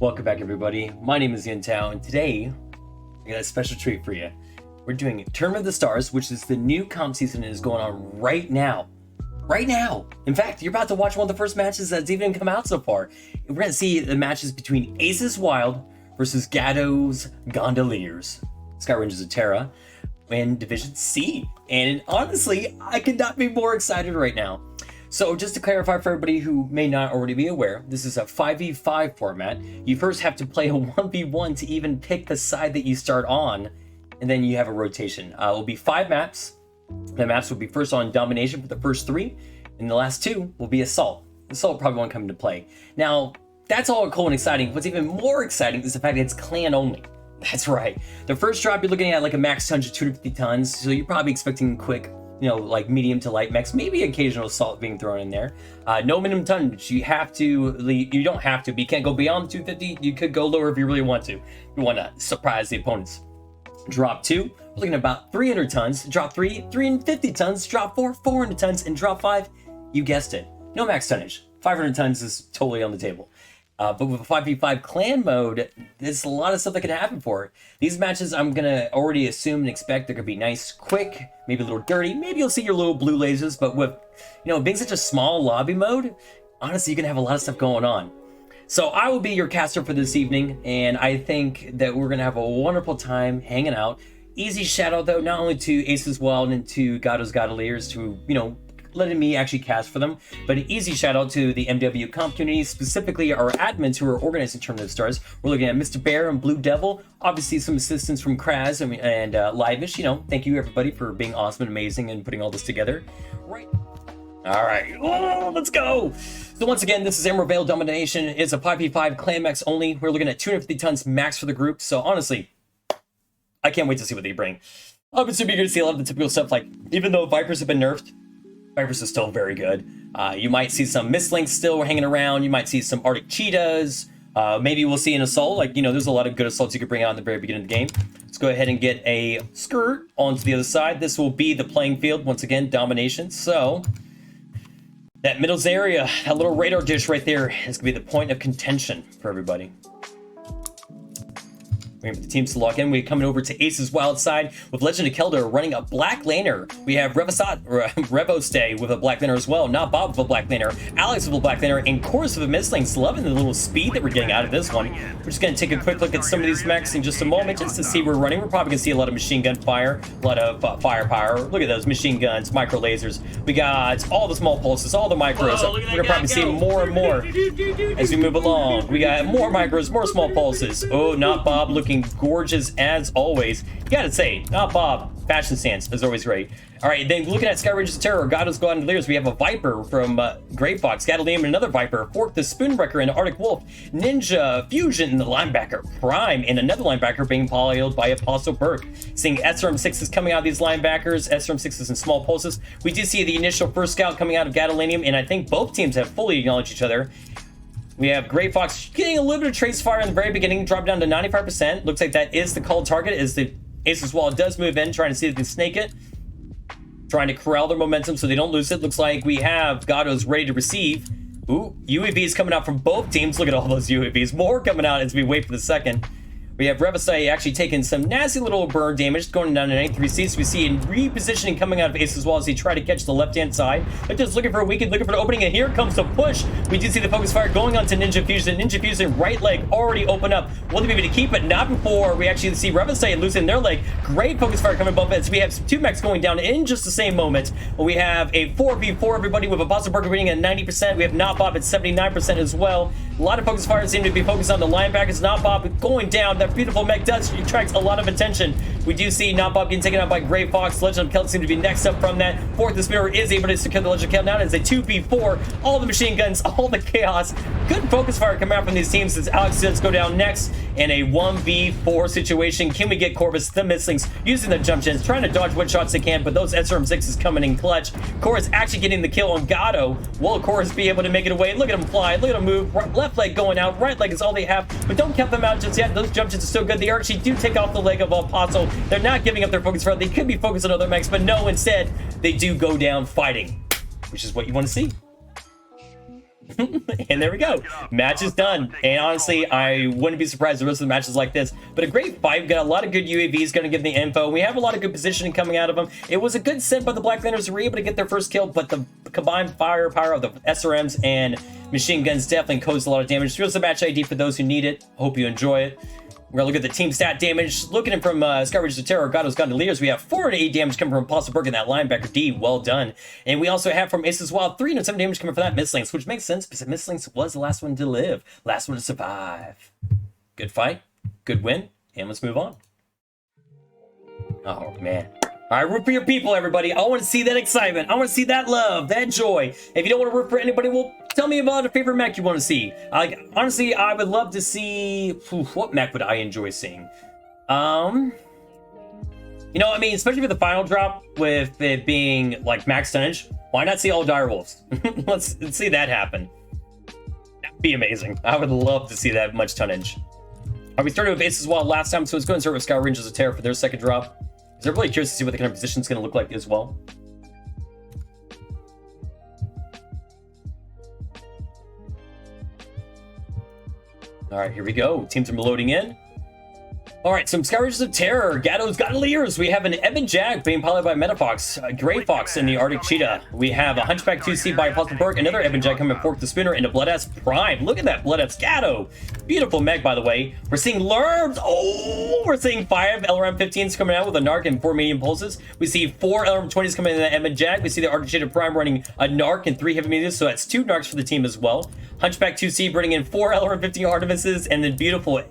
Welcome back, everybody. My name is Yuntow, and today I got a special treat for you. We're doing Tournament of the Stars, which is the new comp season and is going on right now. Right now! In fact, you're about to watch one of the first matches that's even come out so far. We're going to see the matches between Aces Wild versus Gado's Gondoliers. Skyrangers of Terra in Division C. And honestly, I could not be more excited right now. So just to clarify for everybody who may not already be aware, this is a 5v5 format. You first have to play a 1v1 to even pick the side that you start on, and then you have a rotation. It will be 5 maps. The maps will be first on Domination for the first 3, and the last 2 will be Assault. Assault probably won't come into play. Now, that's all cool and exciting. What's even more exciting is the fact that it's clan only. That's right. The first drop, you're looking at like a max tonnage of 250 tons, so you're probably expecting quick, like medium to light mechs, maybe occasional assault being thrown in there. No minimum tonnage. You don't have to, but you can't go beyond 250. You could go lower if you really want to. You want to surprise the opponents. Drop 2, we're looking at about 300 tons. Drop 3, 350 tons. Drop 4, 400 tons. And drop 5, you guessed it, no max tonnage. 500 tons is totally on the table. But with a 5v5 clan mode, there's a lot of stuff that can happen for it. These matches, I'm going to already assume and expect they're going to be nice, quick, maybe a little dirty. Maybe you'll see your little blue lasers, but with, being such a small lobby mode, honestly, you're going to have a lot of stuff going on. So I will be your caster for this evening, and I think that we're going to have a wonderful time hanging out. Easy shout out, though, not only to Aces Wild and to Gado's Gondoliers, to, letting me actually cast for them, but an easy shout out to the MW comp community, specifically our admins who are organizing Tournament of Stars. We're looking at Mr. Bear and Blue Devil, obviously some assistance from Kraz and Livish. Thank you everybody for being awesome and amazing and putting all this together. Right. All right, let's go. So once again, this is Emerald Vale Domination. It's a 5v5 clan max only. We're looking at 250 tons max for the group. So honestly, I can't wait to see what they bring. Obviously, you're going to see a lot of the typical stuff, like even though Vipers have been nerfed, Vipers is still very good. You might see some Mistlinks still hanging around. You might see some Arctic Cheetahs. Maybe we'll see an Assault. There's a lot of good Assaults you could bring out in the very beginning of the game. Let's go ahead and get a skirt onto the other side. This will be the playing field. Once again, Domination. So that middle area, that little radar dish right there is going to be the point of contention for everybody. We're going to put the teams to lock in. We're coming over to Aces Wild side with Legend of Keldor running a Black Laner. We have Revostay with a Black Laner as well. Not Bob with a Black Laner. Alex with a Black Laner. And Chorus with a Mistlings. Loving the little speed that we're getting out of this one. We're just going to take a quick look at some of these mechs in just a moment just to see where we're running. We're probably going to see a lot of machine gun fire, a lot of firepower. Look at those machine guns, micro lasers. We got all the small pulses, all the micros. We're going to probably see more and more as we move along. We got more micros, more small pulses. Oh, not Bob looking gorgeous as always. You gotta say, not Bob. Fashion stance is always great. All right, then looking at Skyrangers of Terra, Gado's Gondoliers, we have a Viper from Grey Fox, Gadolium, and another Viper, Fork the Spoonbreaker, and Arctic Wolf, Ninja Fusion, and the linebacker Prime, and another linebacker being polyed by Apostle Burke. Seeing SRM6s coming out of these linebackers, SRM6s and small pulses. We do see the initial first scout coming out of Gadolinium, and I think both teams have fully acknowledged each other. We have Grey Fox getting a little bit of trace fire in the very beginning, dropped down to 95%. Looks like that is the called target as the Aces Wild does move in, trying to see if they can snake it. Trying to corral their momentum so they don't lose it. Looks like we have Gado's ready to receive. Ooh, UAVs coming out from both teams. Look at all those UAVs. More coming out as we wait for the second. We have Revostay actually taking some nasty little burn damage, going down to 93 seats. We see in repositioning coming out of Aces Wall as he tried to catch the left-hand side. But just looking for a weekend, looking for the opening, and here comes the push. We do see the focus fire going on to Ninja Fusion. Ninja Fusion right leg already open up. Will they be able to keep it? Not before we actually see Revostay losing their leg. Great focus fire coming above it. So we have 2 mechs going down in just the same moment. We have a 4v4, everybody, with Apostle Burger winning at 90%. We have Not Bob at 79% as well. A lot of focus fires seem to be focused on the linebackers. Not Bob going down. That beautiful mech does attract a lot of attention. We do see Not Bob getting taken out by Grey Fox. Legend of Keldor seem to be next up from that. Fork the Spinner is able to secure the Legend of Keldor. Now it's a 2v4. All the machine guns, all the chaos. Good focus fire coming out from these teams as Alex does go down next in a 1v4 situation. Can we get Corvus, the Mistlings, using the jump gens, trying to dodge what shots they can, but those SRM6s coming in clutch. Chorus actually getting the kill on Gado. Will Chorus be able to make it away? Look at him fly. Look at him move. Left leg going out. Right leg is all they have, but don't count them out just yet. Those jump gens are so good. They actually do take off the leg of Apostle. They're not giving up their focus fire. They could be focused on other mechs, but no, instead, they do go down fighting, which is what you want to see. And there we go. Match is done. And honestly, I wouldn't be surprised if the rest of the matches like this. But a great fight. We've got a lot of good UAVs going to give the info. We have a lot of good positioning coming out of them. It was a good set by the Black Lanterns. Were able to get their first kill, but the combined firepower of the SRMs and machine guns definitely caused a lot of damage. Here's the match ID for those who need it. Hope you enjoy it. We're going to look at the team stat damage. Looking at from Mechwarriors of Terror, Gado's Gondoliers, we have 408 damage coming from Apostle Berg and that linebacker D. Well done. And we also have from Aces Wild 307 damage coming from that Mislinks, which makes sense because Mislinks was the last one to live, last one to survive. Good fight, good win, and let's move on. Oh, man. All right, root for your people, everybody. I want to see that excitement. I want to see that love, that joy. If you don't want to root for anybody, well, tell me about a favorite mech you want to see. Honestly, I would love to see... what mech would I enjoy seeing? You know, I mean, especially for the final drop, with it being, like, max tonnage, why not see all direwolves? Let's see that happen. That'd be amazing. I would love to see that much tonnage. All right, we started with Aces Wild last time, so let's go and start with Scout Rangers of Terror for their second drop. Because I'm really curious to see what the kind of position is going to look like as well. All right, here we go. Teams are loading in. All right, some Scourges of Terror. Gado's Gondoliers. We have an Evan Jag being piloted by Metafox, Grey Fox, and the Arctic Cheetah. We have a Hunchback 2C by Apostle Berg, another Evan Jag coming Fork the Spinner, and a Bloodass Prime. Look at that Bloodass Gado. Beautiful mech, by the way. We're seeing Lerms. Oh, we're seeing 5 LRM-15s coming out with a Narc and 4 medium pulses. We see 4 LRM-20s coming in the Evan Jag. We see the Arctic Cheetah Prime running a Narc and 3 heavy mediums, so that's 2 Narcs for the team as well. Hunchback 2C bringing in 4 LRM-15 Artemises, and then beautiful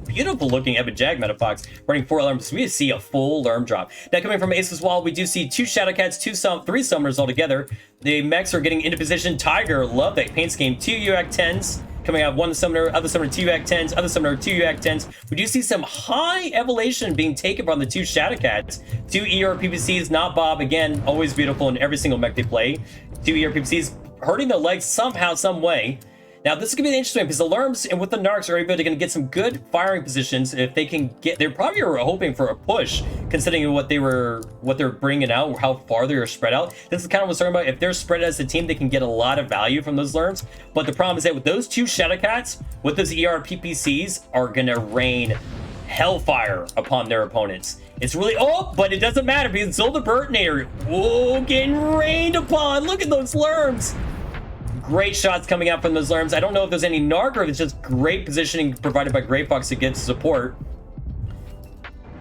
looking Evan Jag Metafox running 4 LRMs. We see a full LRM drop. Now coming from Aces Wall, we do see 2 Shadowcats, 3 Summoners altogether. The mechs are getting into position. Tiger, love that paint scheme. 2 UAC-10s coming out, 1 Summoner, other Summoner 2 UAC-10s, other Summoner 2 UAC-10s. We do see some high evolution being taken from the 2 Shadowcats. 2 ER PPCs, not Bob, again, always beautiful in every single mech they play. 2 ER PPCs hurting the legs somehow, some way. Now, this is going to be interesting because the Lerms and with the Narcs are able to get some good firing positions if they can get... They probably were hoping for a push, considering what they're bringing out, how far they are spread out. This is kind of what I'm talking about. If they're spread as a team, they can get a lot of value from those Lerms. But the problem is that with those 2 Shadowcats, with those ER PPCs, are going to rain hellfire upon their opponents. It's really... Oh, but it doesn't matter because Zolda Burtonator, whoa, getting rained upon. Look at those Lerms. Great shots coming out from those Lerms. I don't know if there's any Narc or if it's just great positioning provided by Grey Fox to get support.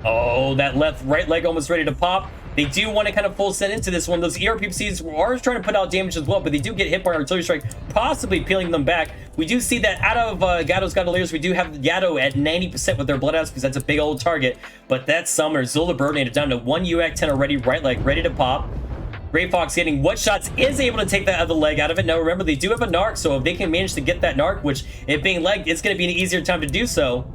Oh, that right leg almost ready to pop. They do want to kind of full set into this one. Those ERPCs are trying to put out damage as well, but they do get hit by artillery strike, possibly peeling them back. We do see that out of Gado's Gondoliers, we do have Gado at 90% with their Bloodass because that's a big old target. But that Summoner, Zolda Burtonator down to 1 UAC-10 already, right leg ready to pop. Grey Fox getting what shots is able to take that other leg out of it. Now remember, they do have a Narc, so if they can manage to get that Narc, which it being legged, it's going to be an easier time to do so.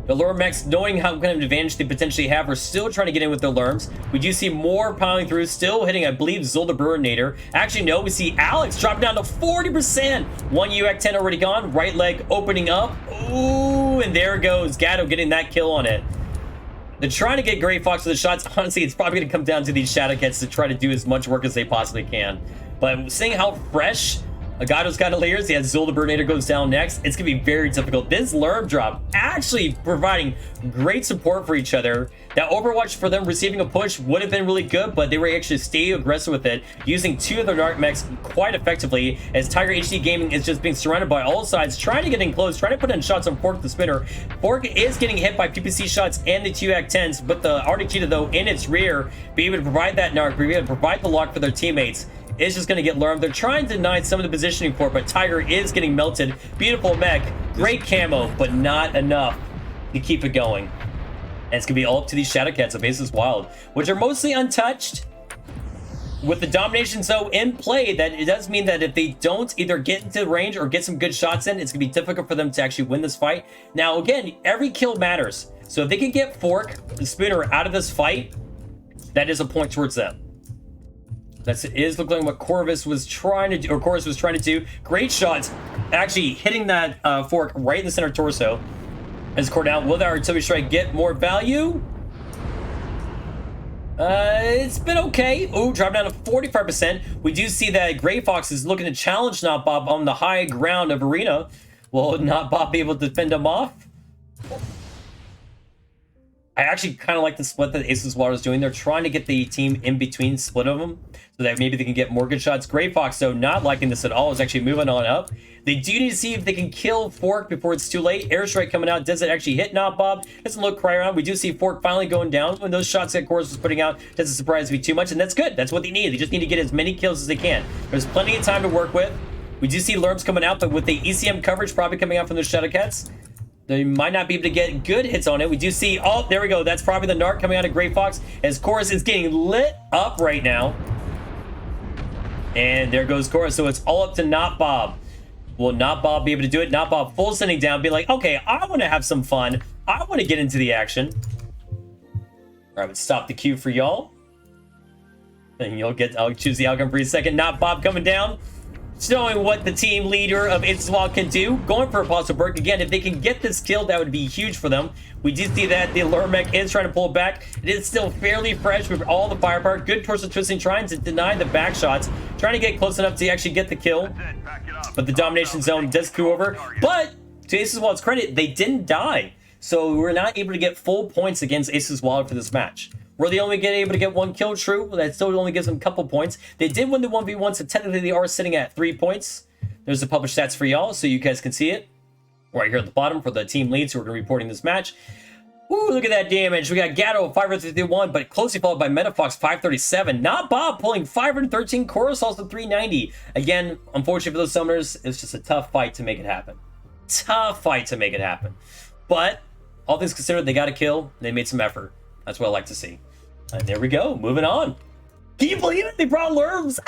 The lower mechs, knowing how kind of advantage they potentially have, are still trying to get in with their Lerms. We do see more piling through, still hitting, I believe, Zolda Burtonator. Actually, no, we see Alex dropping down to 40%. 1 UAC-10 already gone. Right leg opening up. Ooh, and there goes Gado getting that kill on it. They're trying to get Grey Fox with the shots. Honestly, it's probably going to come down to these Shadowcats to try to do as much work as they possibly can. But seeing how fresh Gado's Gondoliers, yeah, Zolda Burtonator goes down next, it's going to be very difficult. This Lerm drop actually providing great support for each other. That Overwatch for them receiving a push would have been really good, but they were actually stay aggressive with it, using 2 of their Narc mechs quite effectively, as Tiger HD Gaming is just being surrounded by all sides, trying to get in close, trying to put in shots on Fork the Spinner. Fork is getting hit by PPC shots and the 2 UAC-10s, but the Arctic Cheetah, though, in its rear, be able to provide that Narc, be able to provide the lock for their teammates. Is just going to get Lerm. They're trying to deny some of the positioning for it, but Tiger is getting melted. Beautiful mech, great camo, but not enough to keep it going. And it's going to be all up to these Shadowcats of Aces Wild, which are mostly untouched. With the domination zone in play, that it does mean that if they don't either get into range or get some good shots in, it's going to be difficult for them to actually win this fight. Now, again, every kill matters. So if they can get Fork, the Spinner, out of this fight, that is a point towards them. That is looking like what Corvus was trying to do, or Corvus was trying to do. Great shots, actually hitting that Fork right in the center torso. As Cornell, will that artillery strike get more value? It's been okay. Oh, drop down to 45%. We do see that Gray Fox is looking to challenge Not Bob on the high ground of Arena. Will Not Bob be able to fend him off? I actually kind of like the split that Aces Water is doing. They're trying to get the team in between split of them so that maybe they can get more good shots. Gray Fox, though, not liking this at all, is actually moving on up. They do need to see if they can kill Fork before it's too late. Airstrike coming out. Does it actually hit Not Bob? Doesn't look right around. We do see Fork finally going down. When those shots that Chorus was putting out, doesn't surprise me too much, and that's good. That's what they need. They just need to get as many kills as they can. There's plenty of time to work with. We do see Lerms coming out, but with the ECM coverage probably coming out from the Shadowcats, they might not be able to get good hits on it. We do see, oh, there we go. That's probably the narc coming out of Gray Fox as Chorus is getting lit up right now. And there goes Chorus. So it's all up to Not Bob. Will Not Bob be able to do it? Not Bob full sending down, be like, okay, I want to have some fun. I want to get into the action. All right, let's stop the queue for y'all. And I'll choose the outcome for you a second. Not Bob coming down. Showing what the team leader of Aces Wild can do. Going for Apostle Burke. Again, if they can get this kill, that would be huge for them. We do see that the Lure Mech is trying to pull it back. It is still fairly fresh with all the firepower. Good torso twisting, trying to deny the back shots. Trying to get close enough to actually get the kill. But the domination zone does coup over. But to Aces Wild's credit, they didn't die. So we're not able to get full points against Aces Wild for this match. Were they only able to get one kill? True. That still only gives them a couple points. They did win the 1v1, so technically they are sitting at 3 points. There's the published stats for y'all, so you guys can see it. Right here at the bottom for the team leads who are going to be reporting this match. Ooh, look at that damage. We got Gado 551, but closely followed by Metafox 537. Not Bob pulling 513. Chorus also 390. Again, unfortunately for those summoners, it's just a tough fight to make it happen. Tough fight to make it happen. But all things considered, they got a kill. They made some effort. That's what I like to see. And there we go. Moving on. Can you believe it? They brought Lerms.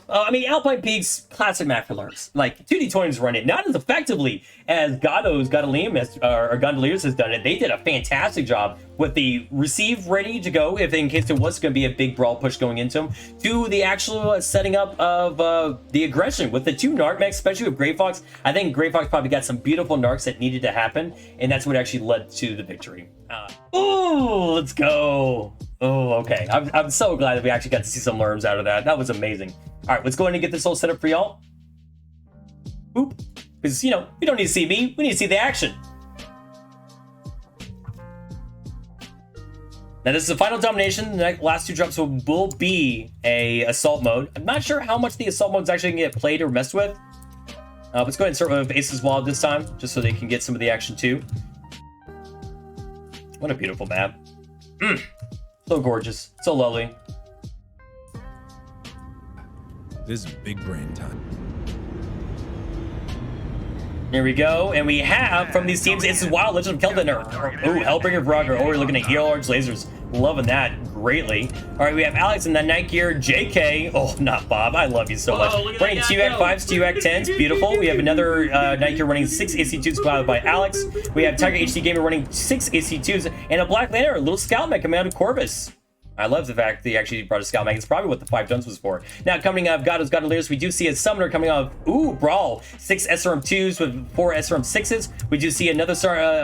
I mean, Alpine Peaks, classic map for Lerms. Like, 2D20s run it not as effectively as Gado's Gondoliers has done it. They did a fantastic job with the receive ready to go if in case there was going to be a big brawl push going into them, to the actual setting up of the aggression with the two narc mechs, especially with Gray Fox. I think Gray Fox probably got some beautiful narcs that needed to happen, and that's what actually led to the victory. Oh, let's go. Oh, okay. I'm so glad that we actually got to see some Lerms out of that. That was amazing. All right, let's go ahead and get this all set up for y'all. Oop. Because, you know, we don't need to see me. We need to see the action. Now, this is the final domination. The last two drops will be a assault mode. I'm not sure how much the assault mode is actually going to get played or messed with. Let's go ahead and start with Aces Wild this time, just so they can get some of the action too. What a beautiful map. So gorgeous. So lovely. This is big brain time. Here we go, and we have from these teams, Aces Wild, Legend of Keldon, ooh, Hellbringer Vroger. Oh, we're looking at large lasers. Loving that greatly. All right, we have Alex in the Night Gear, JK. Oh, not Bob. I love you so much. Running 2-Act 5s, 2-Act 10s. Beautiful. We have another Night Gear running 6 AC2s clouded by Alex. We have Tiger HD Gamer running 6 AC2s, and a Black Lantern, a little scout mech coming out of Corvus. I love the fact that he actually brought a scout mech. It's probably what the 5 tons was for. Now, coming out of Gado's Gondoliers, we do see a summoner coming out of, ooh, Brawl. 6 SRM2s with 4 SRM6s. We do see another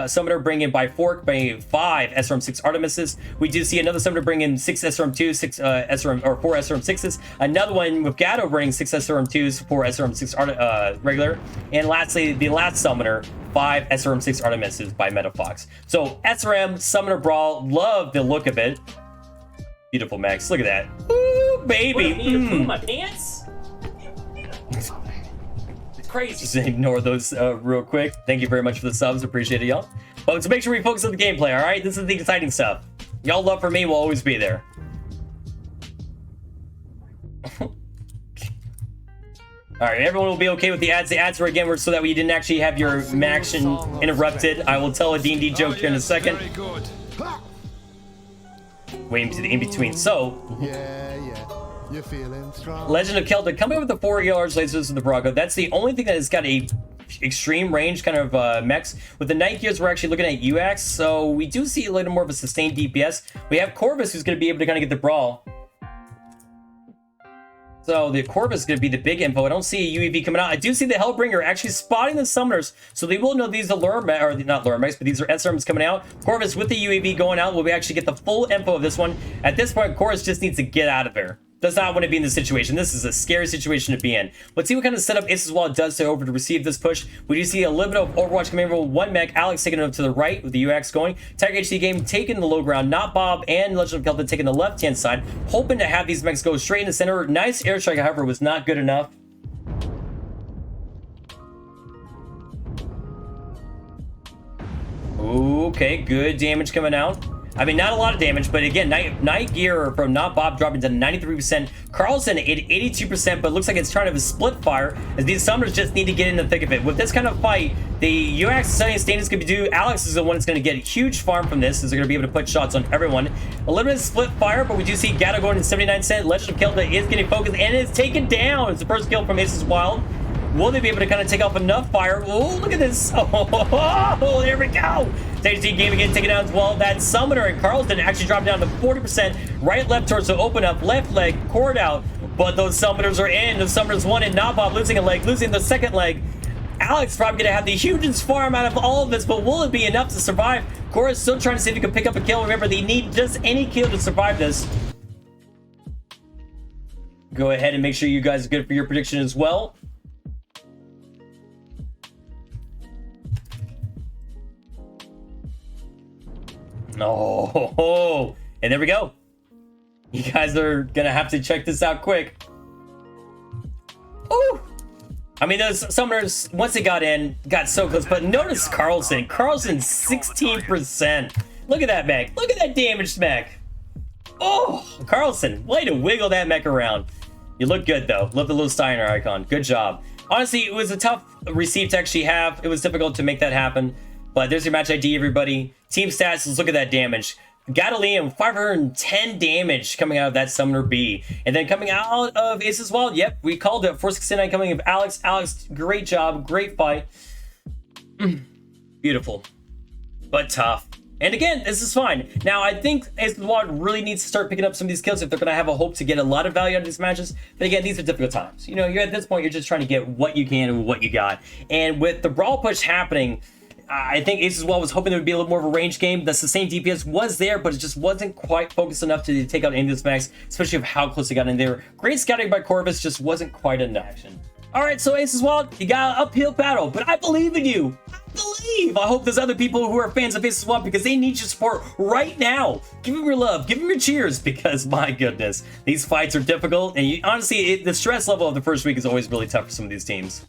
summoner bring in by Fork, bringing 5 SRM6 Artemises. We do see another summoner bring in 6 SRM2s, 4 SRM6s. Another one with Gado bringing 6 SRM2s, 4 SRM6 regular. And lastly, the last summoner, 5 SRM6 Artemises by Metafox. So SRM, Summoner Brawl, love the look of it. Beautiful Max, look at that. Ooh, baby. Poop my pants? It's crazy. Just ignore those real quick. Thank you very much for the subs. Appreciate it, y'all. But let's make sure we focus on the gameplay, all right? This is the exciting stuff. Y'all love for me will always be there. All right, everyone will be okay with the ads. The ads were, again, so that we didn't actually have your action interrupted. I will tell a D&D joke here in a second. Waiting to the in-between. So, you're feeling strong. Legend of Keldon coming up with the 4 large lasers of the Brago. That's the only thing that has got a extreme range kind of mechs. With the Night Gears, we're actually looking at UX, so we do see a little more of a sustained DPS. We have Corvus, who's going to be able to kind of get the Brawl. So the Corvus is going to be the big info. I don't see a UAV coming out. I do see the Hellbringer actually spotting the summoners, so they will know these are lure mech, or not lure mechs, but these are SRMs coming out. Corvus with the UAV going out. Will we actually get the full info of this one? At this point, Corvus just needs to get out of there. Does not want to be in this situation. This is a scary situation to be in. Let's see what kind of setup Aces Wall does to over to receive this push. We do see a little bit of Overwatch coming over. One mech, Alex taking it up to the right with the UX going. Tiger HD Game taking the low ground. Not Bob and Legend of Kelta taking the left-hand side. Hoping to have these mechs go straight in the center. Nice airstrike, however, was not good enough. Okay, good damage coming out. I mean, not a lot of damage, but again, night gear from Not Bob dropping to 93%. Carlson at 82%, but looks like it's trying to have a split fire as these summoners just need to get in the thick of it. With this kind of fight, the UX Sunny Stain is going to do. Alex is the one that's going to get a huge farm from this, as they're going to be able to put shots on everyone. A little bit of split fire, but we do see Gado going in 79%. Legend of Kelta is getting focused and is taken down. It's the first kill from Aces Wild. Will they be able to kind of take off enough fire? Oh, look at this. Oh, there we go. THD Game again taking down as well. That Summoner and Carlson actually dropped down to 40%. Right, left torso open up. Left leg cord out. But those Summoners are in. The Summoners won it. Not Bob losing a leg. Losing the second leg. Alex probably going to have the hugest farm out of all of this. But will it be enough to survive? Cora's still trying to see if he can pick up a kill. Remember, they need just any kill to survive this. Go ahead and make sure you guys are good for your prediction as well. Oh, and there we go. You guys are gonna have to check this out quick. Oh, I mean, those summoners, once they got in, got so close. But notice Carlson. Carlson's 16%. Look at that mech. Look at that damaged mech. Oh, Carlson, way to wiggle that mech around. You look good, though. Love the little Steiner icon. Good job. Honestly, it was a tough receive to actually have. It was difficult to make that happen. But there's your match ID, everybody. Team stats, let's look at that damage. Gadolium, 510 damage coming out of that Summoner B. And then coming out of Aces Wild, yep, we called it. 469 coming of Alex. Alex, great job, great fight. Beautiful, but tough. And again, this is fine. Now, I think Aces Wild really needs to start picking up some of these kills if they're going to have a hope to get a lot of value out of these matches. But again, these are difficult times. You know, you're at this point, you're just trying to get what you can and what you got. And with the brawl push happening, I think Aces Wild was hoping there would be a little more of a range game. The sustained DPS was there, but it just wasn't quite focused enough to take out any of those mechs, especially of how close they got in there. Great scouting by Corvus, just wasn't quite enough. All right, so Aces Wild, you got an uphill battle, but I believe in you. I hope there's other people who are fans of Aces Wild because they need your support right now. Give them your love, give them your cheers, because my goodness, these fights are difficult, and honestly, the stress level of the first week is always really tough for some of these teams.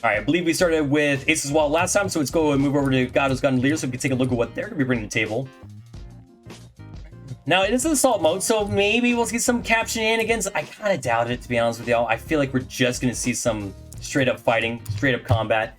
All right, I believe we started with Aces Wild last time, so let's go and move over to Gado's Gondoliers so we can take a look at what they're going to be bringing to the table. Now, it is an assault mode, so maybe we'll see some cap shenanigans. I kind of doubt it, to be honest with y'all. I feel like we're just going to see some straight-up fighting, straight-up combat.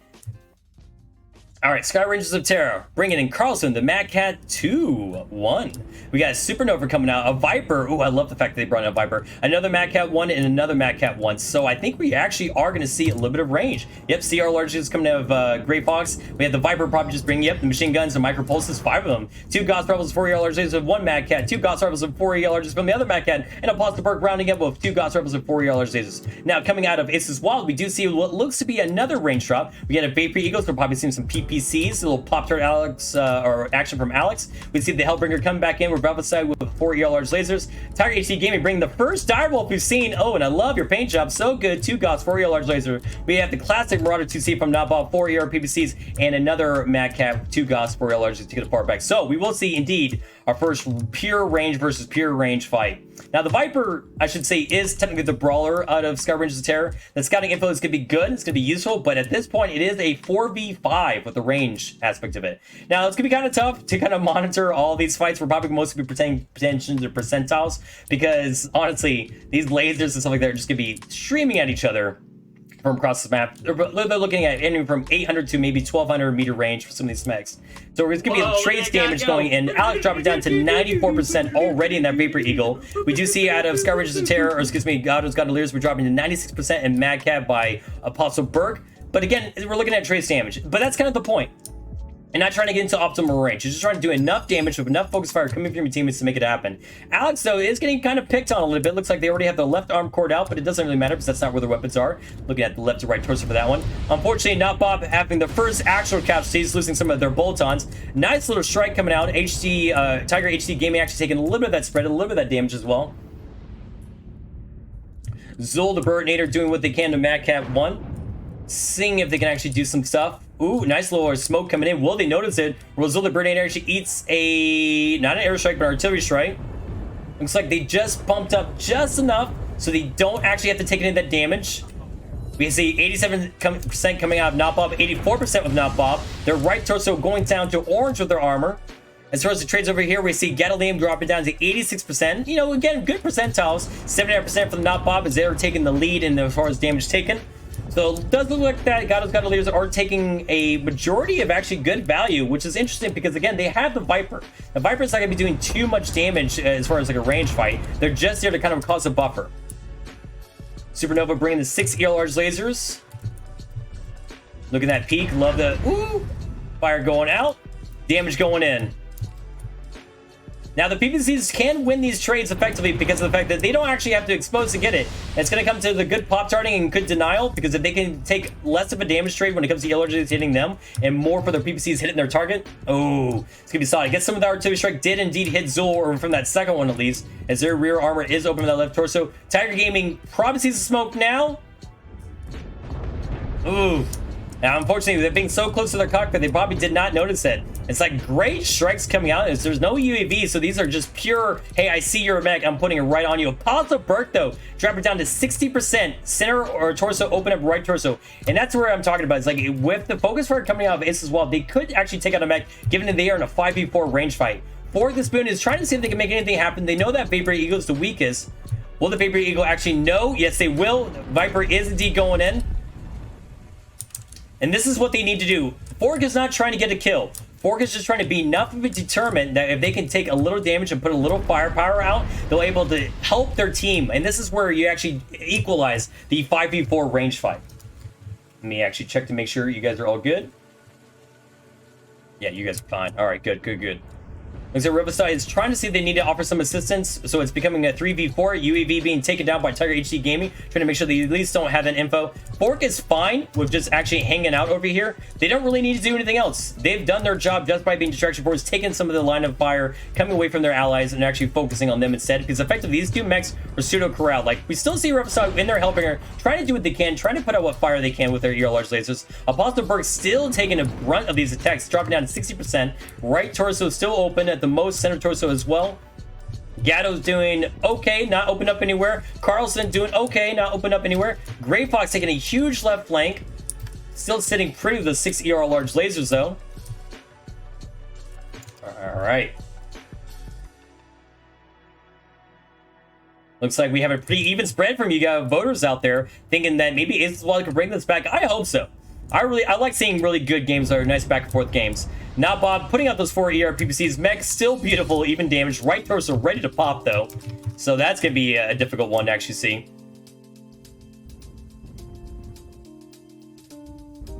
All right, Sky Rangers of Terror, bringing in Carlson, the Mad Cat 2-1. We got a Supernova coming out, a Viper. Oh, I love the fact that they brought in a Viper. Another Mad Cat 1 and another Mad Cat 1. So I think we actually are going to see a little bit of range. Yep, CR large is coming out of Grey Fox. We have the Viper probably just bringing, yep, the machine guns and micro pulses, 5 of them. 2 Gauss Rebels, 4 ER larges with 1 Mad Cat. 2 Gauss Rebels and 4 ER larges from the other Mad Cat. And a Pasta Perk rounding up with 2 Gauss Rebels and 4 ER larges. Now, coming out of Aces Wild, we do see what looks to be another range drop. We got a Vapor Eagles. We're probably seeing some PPCs, a little Pop Tart Alex, or action from Alex. We see the Hellbringer come back in. We're about to side with 4 ER large lasers. Tiger HD Gaming bringing the first Direwolf we've seen. Oh, and I love your paint job. So good. 2 Gauss, 4 ER large laser. We have the classic Marauder 2C from Notball, 4 ER PPCs, and another Mad Cat, 2 Gauss, 4 ER large to get the far back. So we will see indeed our first pure range versus pure range fight. Now, the Viper, I should say, is technically the brawler out of Sky Rangers of Terror. The scouting info is going to be good. It's going to be useful, but at this point, it is a 4v5 with the range aspect of it. Now, it's going to be kind of tough to kind of monitor all these fights. We're probably mostly be paying attention to percentiles because, honestly, these lasers and stuff like that are just going to be streaming at each other from across the map. They're looking at anything from 800 to maybe 1200 meter range for some of these mechs. So there's going to be trace damage going in. Alex dropped it down to 94% already in that Vapor Eagle. We do see out of Sky Rangers of Terror, or excuse me, Gado's Gondoliers, we're dropping to 96% in Mad Cat by Apostle Burke. But again, we're looking at trace damage. But that's kind of the point. and not trying to get into optimal range. You're just trying to do enough damage with enough focus fire coming from your teammates to make it happen. Alex, though, is getting kind of picked on a little bit. Looks like they already have the left arm cored out, but it doesn't really matter because that's not where their weapons are. Looking at the left to right torso for that one. Unfortunately, not Bob having the first actual casualties, losing some of their bolt-ons. Nice little strike coming out. Tiger HD Gaming actually taking a little bit of that spread, a little bit of that damage as well. Zul, the Birdnator, doing what they can to Mad Cat 1. Seeing if they can actually do some stuff. Ooh, nice little smoke coming in. Will they notice it? Zul, the Birdnator, actually eats not an airstrike, but an artillery strike. Looks like they just bumped up just enough so they don't actually have to take any of that damage. We see 87% coming out of Not Bob, 84% with Not Bob. Their right torso going down to orange with their armor. As far as the trades over here, we see Gado dropping down to 86%. You know, again, good percentiles. 79% for the Not Bob as they're taking the lead in as far as damage taken. So it does look like that Gado's Gondoliers are taking a majority of actually good value, which is interesting because, again, they have the Viper. The Viper's not going to be doing too much damage as far as like a range fight. They're just there to kind of cause a buffer. Supernova bringing the 6 large lasers. Look at that peak. Love the fire going out. Damage going in. Now, the PPCs can win these trades effectively because of the fact that they don't actually have to expose to get it. It's going to come to the good pop tarting and good denial, because if they can take less of a damage trade when it comes to ELRGs hitting them and more for their PPCs hitting their target, it's going to be solid. Get some of the artillery strike did indeed hit Zul, or from that second one at least, as their rear armor is open to that left torso. Tiger Gaming probably sees the smoke now. Now, unfortunately, they're being so close to their cockpit, they probably did not notice it. It's like great strikes coming out. There's no UAV, so these are just pure, hey, I see you're a mech, I'm putting it right on you. Apostle Burke, though, drop it down to 60%. Center or torso, open up right torso. And that's where I'm talking about. It's like with the focus fire coming out of Ace as well, they could actually take out a mech, given that they are in a 5v4 range fight. Fork the Spoon is trying to see if they can make anything happen. They know that Vapor Eagle is the weakest. Will the Vapor Eagle actually know? Yes, they will. Viper is indeed going in. And this is what they need to do. Fork is not trying to get a kill. Fork is just trying to be enough of a determined that if they can take a little damage and put a little firepower out, they'll be able to help their team. And this is where you actually equalize the 5v4 range fight. Let me actually check to make sure you guys are all good. Yeah, you guys are fine. All right, good. Looks like Riverside is trying to see if they need to offer some assistance, so it's becoming a 3v4. UAV being taken down by Tiger HD Gaming, trying to make sure they at least don't have that info. Fork is fine with just actually hanging out over here. They don't really need to do anything else. They've done their job just by being distraction force, taking some of the line of fire, coming away from their allies, and actually focusing on them instead, because effectively these two mechs are pseudo-corralled. Like, we still see Riverside in there helping her, trying to do what they can, trying to put out what fire they can with their large lasers. Apostle Burke still taking a brunt of these attacks, dropping down to 60%. Right torso still open at the most, center torso as well. Gado's doing okay, not open up anywhere. Carlson doing okay, not open up anywhere. Gray Fox taking a huge left flank. Still sitting pretty with the 6 large lasers though. Alright. Looks like we have a pretty even spread from you guys voters out there thinking that maybe Ace Wally could bring this back. I hope so. I like seeing really good games that are nice back and forth games. Not Bob putting out those 4 PPCs. Mech still beautiful, even damaged. Right torso ready to pop though. So that's going to be a difficult one to actually see.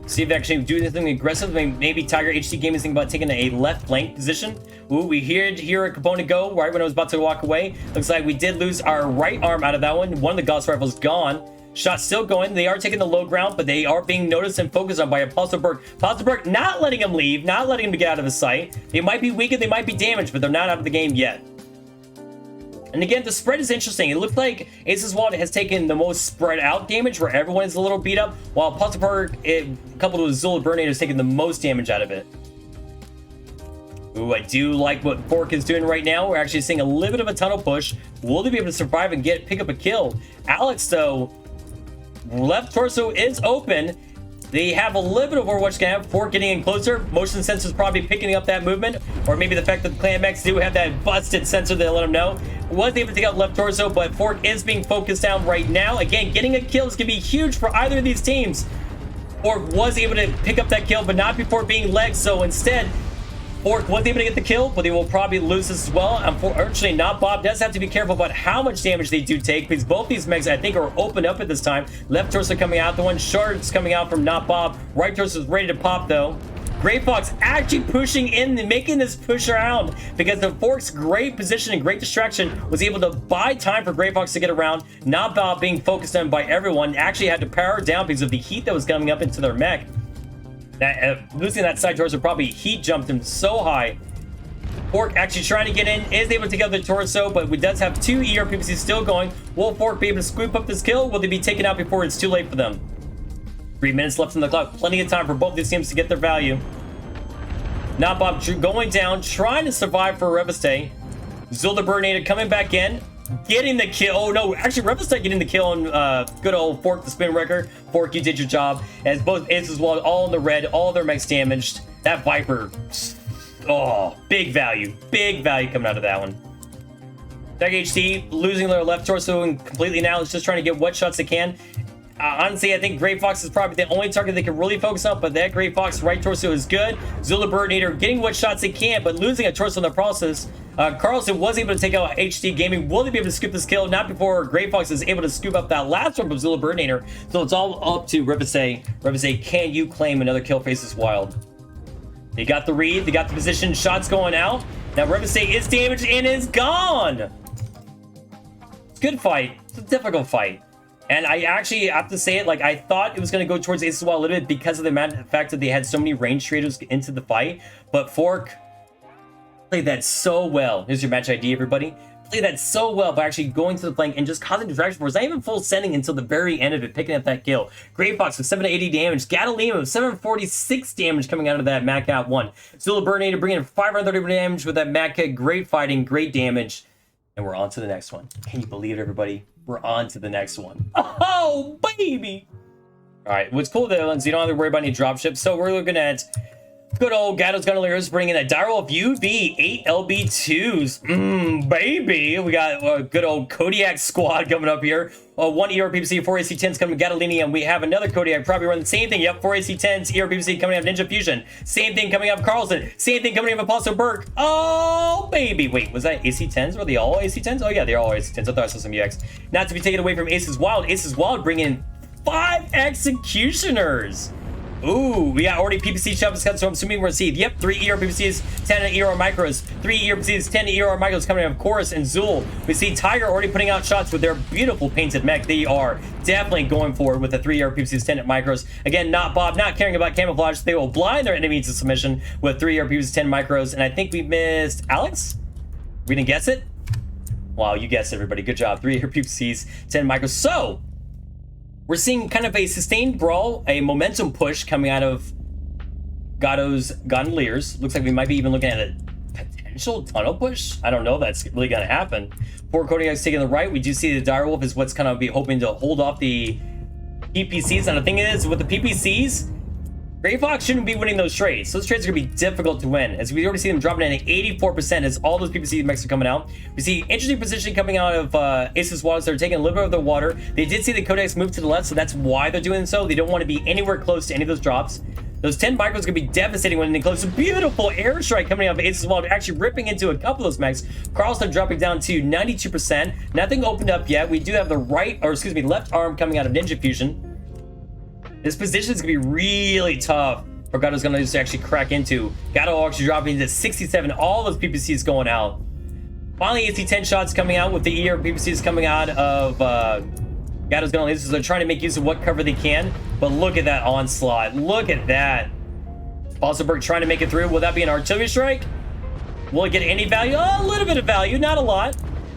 See if they actually do anything aggressive. Maybe Tiger HD Gaming is thinking about taking a left flank position. Ooh, we hear a component go right when I was about to walk away. Looks like we did lose our right arm out of that one. One of the Gauss rifles gone. Shot still going. They are taking the low ground, but they are being noticed and focused on by Apostle Burke. Apostle Burke not letting him leave, not letting him get out of his sight. They might be weakened, they might be damaged, but they're not out of the game yet. And again, the spread is interesting. It looks like Ace's Wallet has taken the most spread out damage, where everyone is a little beat up, while Apostle Burke, coupled with Zul Burnator, is taking the most damage out of it. Ooh, I do like what Fork is doing right now. We're actually seeing a little bit of a tunnel push. Will they be able to survive and pick up a kill? Alex, though, left torso is open. They have a little bit of Overwatch can have. Fork getting in closer. Motion sensors probably picking up that movement. Or maybe the fact that the Clan Mechs do have that busted sensor that let them know. Was able to take out left torso, but Fork is being focused down right now. Again, getting a kill is going to be huge for either of these teams. Fork was able to pick up that kill, but not before being legged. So instead, Fork was able to get the kill, but they will probably lose this as well. Unfortunately, Not Bob does have to be careful about how much damage they do take, because both these mechs, I think, are open up at this time. Left torso coming out, the one short's coming out from Not Bob. Right torso is ready to pop, though. Gray Fox actually pushing in and making this push around because the Fork's great position and great distraction was able to buy time for Gray Fox to get around, not about being focused on by everyone. Actually had to power down because of the heat that was coming up into their mech. Losing that side torso probably heat jumped him so high. Fork actually trying to get in, is able to take out the torso, but we does have 2 ERPPCs still going. Will Fork be able to scoop up this kill? Will they be taken out before it's too late for them? 3 minutes left on the clock. Plenty of time for both these teams to get their value. Now Bob going down, trying to survive for Revistay. Zul the Burninator coming back in, getting the kill. Oh no, actually Revistay getting the kill on good old Fork the Spin Wrecker. Fork, you did your job. As both Aces well, all in the red, all their mechs damaged. That Viper, oh, big value coming out of that one. Tech HT losing their left torso and completely now is just trying to get what shots they can. Honestly, I think Gray Fox is probably the only target they can really focus on, but that Gray Fox right torso is good. Zula Birdinator getting what shots they can, but losing a torso in the process. Carlson was able to take out HT Gaming. Will they be able to scoop this kill? Not before Gray Fox is able to scoop up that last one from Zula Birdinator. So it's all up to Revistay. Revistay, can you claim another kill? Faces Wild. They got the read, they got the position, shots going out. Now Revistay is damaged and is gone. It's a good fight. It's a difficult fight. And I actually have to say it, like, I thought it was going to go towards Aces Wild a little bit because of the fact that they had so many range traders into the fight. But Fork played that so well. Here's your match ID, everybody. Played that so well by actually going to the flank and just causing distraction for us. Not even full sending until the very end of it, picking up that kill. Gray Fox with 780 damage. Gado with 746 damage coming out of that Mac Cat 1. Zula Burnator bringing in 530 damage with that Mac Cat. Great fighting, great damage. And we're on to the next one. Can you believe it, everybody? We're on to the next one. Oh, baby! All right, what's cool though is you don't have to worry about any dropships. So we're looking at good old Gado's Gondoliers bringing in a Direwolf UV 8 LB2s. Baby! We got a good old Kodiak squad coming up here. 1 ERPPC, 4 AC10s coming to Gadolini, and we have another Kodiak probably running the same thing. Yep, 4 AC10s, ERPPC coming out of Ninja Fusion. Same thing coming out of Carlson. Same thing coming out of Apostle Burke. Oh, baby. Wait, was that AC10s? Were they all AC10s? Oh, yeah, they're all AC10s. I thought I saw some UX. Not to be taken away from Aces Wild. Aces Wild bringing in 5 Executioners. Ooh, we got already PPC shops, so I'm assuming we're gonna see, yep, 3 ERPPCs, 10 ER Micros, 3 ERPPCs, 10 ER Micros coming in, of course, and Zul. We see Tiger already putting out shots with their beautiful painted mech. They are definitely going forward with the 3 ERPPCs, 10 Micros. Again, not Bob, not caring about camouflage. They will blind their enemies to submission with 3 ERPPCs, 10 Micros, and I think we missed Alex? We didn't guess it? Wow, you guessed it, everybody. Good job. 3 ERPPCs, 10 Micros. So, we're seeing kind of a sustained brawl, a momentum push coming out of Gado's Gondoliers. Looks like we might be even looking at a potential tunnel push. I don't know if that's really going to happen. 4 Kodiak's taking the right. We do see the Direwolf is what's kind of be hoping to hold off the PPCs. And the thing is, with the PPCs, Gray Fox shouldn't be winning those trades. Those trades are going to be difficult to win, as we already see them dropping in at 84% as all those PPC mechs are coming out. We see interesting position coming out of Aces Wild. They're taking a little bit of the water. They did see the Kodaks move to the left, so that's why they're doing so. They don't want to be anywhere close to any of those drops. Those 10 micros are going to be devastating when they close. A beautiful airstrike coming out of Aces Wild, actually ripping into a couple of those mechs. Carlson dropping down to 92%. Nothing opened up yet. We do have the left arm coming out of Ninja Fusion. This position is going to be really tough for Gado's going to just actually crack into. Gado actually dropping to 67. All those PPCs going out. Finally, AC10 shots coming out with the ER PPCs coming out of Gado's going to. So they're trying to make use of what cover they can. But look at that onslaught. Look at that. Balsaberg trying to make it through. Will that be an artillery strike? Will it get any value? Oh, a little bit of value, not a lot.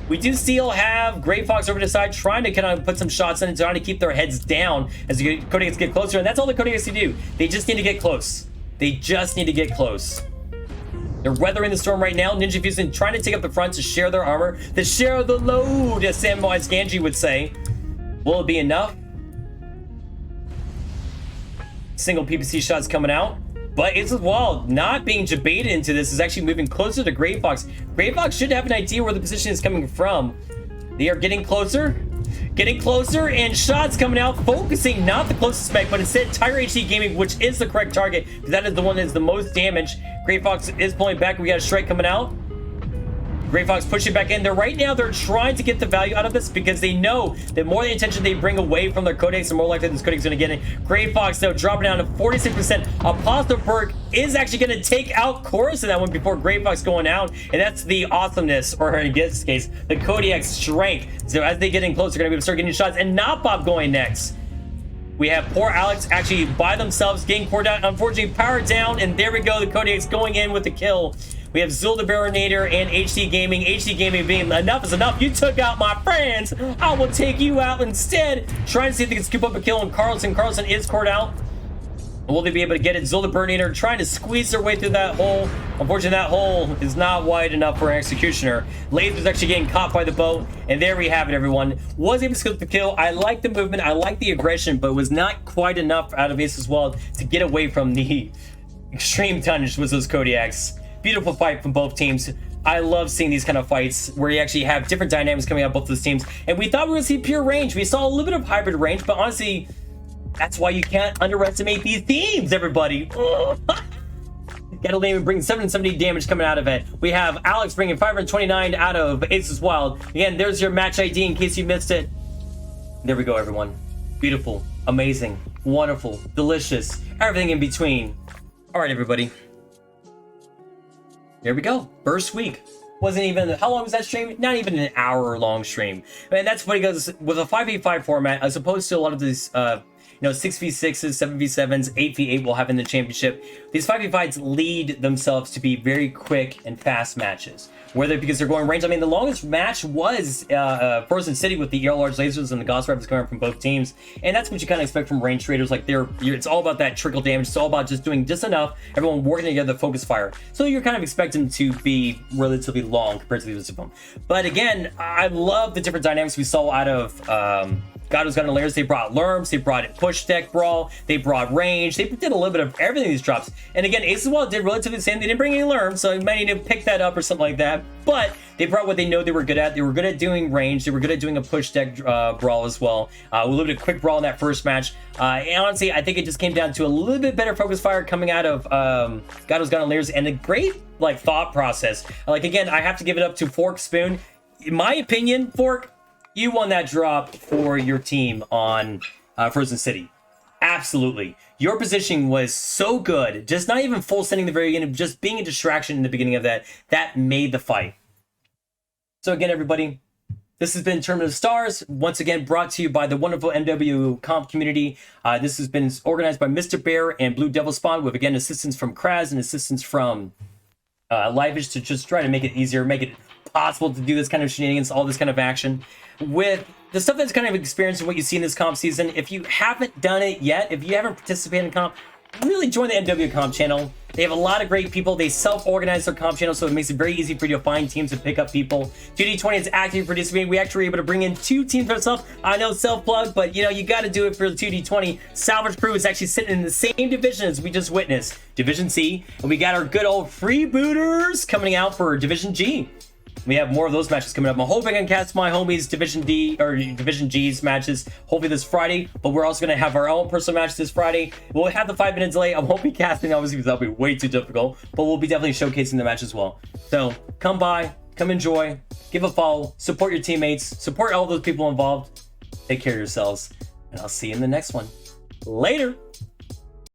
We do still have Gray Fox over to the side trying to kind of put some shots in and trying to keep their heads down as the Kodiaks get closer. And that's all the Kodiaks can do. They just need to get close. They just need to get close. They're weathering the storm right now. Ninja Fusion trying to take up the front to share their armor, to share the load, as Samwise Ganji would say. Will it be enough? Single PPC shots coming out. But Aces Wild not being debated into this is actually moving closer to Gray Fox. Gray Fox should have an idea where the position is coming from. They are getting closer, and shots coming out, focusing not the closest mech, but instead Tiger HD Gaming, which is the correct target, because that is the one that is the most damage. Gray Fox is pulling back. We got a strike coming out. Gray Fox pushing back in there. Right now, they're trying to get the value out of this because they know that more the attention they bring away from their codex, the more likely this codex is going to get it. Gray Fox, though, dropping down to 46%. Apostle Perk is actually going to take out Chorus in that one before Gray Fox going out. And that's the awesomeness, or in this case, the Kodiak's strength. So as they get in close, they're going to be able to start getting shots. And Not Bob going next. We have poor Alex actually by themselves getting poured out. Unfortunately, powered down. And there we go. The Kodiak's going in with the kill. We have Zul the Baronator and HD Gaming. HD Gaming being enough is enough. You took out my friends. I will take you out instead. Trying to see if they can scoop up a kill on Carlson. Carlson is caught out. Will they be able to get it? Zul the Baronator trying to squeeze their way through that hole. Unfortunately, that hole is not wide enough for an Executioner. Laser's actually getting caught by the boat. And there we have it, everyone. Was able to scoop the kill. I like the movement. I like the aggression, but it was not quite enough out of Ace as well to get away from the extreme tonnage with those Kodiaks. Beautiful fight from both teams. I love seeing these kind of fights where you actually have different dynamics coming out of both those teams. And we thought we were going to see pure range. We saw a little bit of hybrid range, but honestly, that's why you can't underestimate these teams, everybody. Gado bringing 770 damage coming out of it. We have Alex bringing 529 out of Aces Wild. Again, there's your match ID in case you missed it. There we go, everyone. Beautiful, amazing, wonderful, delicious, everything in between. All right, everybody. There we go. First week. Wasn't even, how long was that stream? Not even an hour long stream. I mean, that's what it goes with a 5v5 format, as opposed to a lot of these, 6v6s, 7v7s, 8v8 we'll have in the championship. These 5v5s lead themselves to be very quick and fast matches. Whether because they're going range, I mean, the longest match was Frozen City with the large lasers and the Gauss Rifles coming from both teams. And that's what you kind of expect from range traders. Like, it's all about that trickle damage. It's all about just doing just enough, everyone working together to focus fire. So you're kind of expecting to be relatively long compared to the rest of them. But again, I love the different dynamics we saw out of Gado's Gondoliers. They brought Lerms, they brought push deck brawl, they brought range, they did a little bit of everything these drops. And again, Aces Wild did relatively the same. They didn't bring any Lerms, so you might need to pick that up or something like that. But they brought what they know they were good at. They were good at doing range. They were good at doing a push deck brawl as well. A little bit of quick brawl in that first match. And honestly, I think it just came down to a little bit better focus fire coming out of Gado's Gondoliers and a great thought process. Again, I have to give it up to Fork Spoon. In my opinion, Fork, you won that drop for your team on Frozen City. Absolutely. Your positioning was so good. Just not even full sending the very beginning, just being a distraction in the beginning of that made the fight. So again, everybody, this has been Tournament of Stars. Once again, brought to you by the wonderful MW comp community. This has been organized by Mr. Bear and Blue Devil Spawn with, again, assistance from Kraz and assistance from Livish to just try to make it easier, make it possible to do this kind of shenanigans, all this kind of action. With the stuff that's kind of experienced in what you see in this comp season, if you haven't done it yet, if you haven't participated in comp, really join the MW comp channel. They have a lot of great people. They self-organize their comp channel, so it makes it very easy for you to find teams and pick up people. 2D20 is actively participating. We actually were able to bring in 2 teams for ourselves. I know self-plug, but you got to do it for the 2D20. Salvage Crew is actually sitting in the same division as we just witnessed, Division C. And we got our good old freebooters coming out for Division G. We have more of those matches coming up. I'm hoping I can catch my homies Division D or Division G's matches hopefully this Friday, but we're also going to have our own personal match this Friday. We'll have the 5-minute delay. I won't be casting, obviously, because that'll be way too difficult, but we'll be definitely showcasing the match as well. So come by, come enjoy, give a follow, support your teammates, support all those people involved. Take care of yourselves, and I'll see you in the next one. Later.